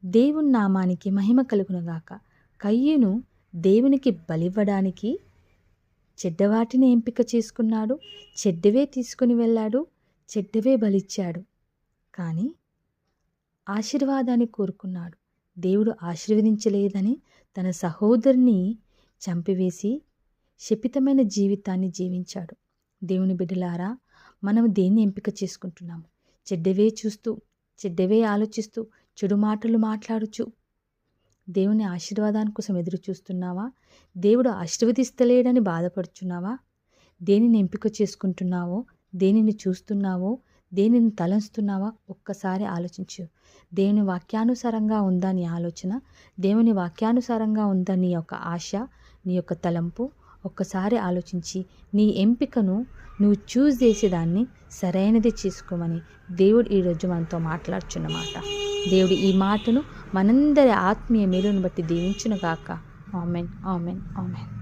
దేవుని నామానికి మహిమ కలుగునుగాక. కయ్యూను దేవునికి బలివ్వడానికి చెడ్డవాటిని ఎంపిక చేసుకున్నాడు, చెడ్డవే తీసుకుని వెళ్ళాడు, చెడ్డవే బలిచ్చాడు. కానీ ఆశీర్వాదాన్ని కోరుకున్నాడు. దేవుడు ఆశీర్వదించలేదని తన సహోదరుని చంపివేసి శపితమైన జీవితాన్ని జీవించాడు. దేవుని బిడ్డలారా, మనం దేన్ని ఎంపిక చేసుకుంటున్నాము? చెడ్డవే చూస్తూ, చెడ్డవే ఆలోచిస్తూ, చెడు మాటలు మాట్లాడుచు దేవుని ఆశీర్వాదాని కోసం ఎదురు చూస్తున్నావా? దేవుడు ఆశీర్వదిస్తలేడని బాధపడుచున్నావా? దేనిని ఎంపిక చేసుకుంటున్నావో, దేనిని చూస్తున్నావో, దేనిని తలంస్తున్నావా? ఒక్కసారి ఆలోచించు. దేవుని వాక్యానుసారంగా ఉందా నీ ఆలోచన? దేవుని వాక్యానుసారంగా ఉందా నీ యొక్క ఆశ, నీ యొక్క తలంపు? ఒక్కసారి ఆలోచించి నీ ఎంపికను నువ్వు చూస్ చేసేదాన్ని సరైనది చేసుకోమని దేవుడు ఈరోజు మనతో మాట్లాడుచున్నమాట. దేవుడు ఈ మాటను మనందరి ఆత్మీయ మేలును బట్టి దీవించునుగాక. Amen, amen, amen.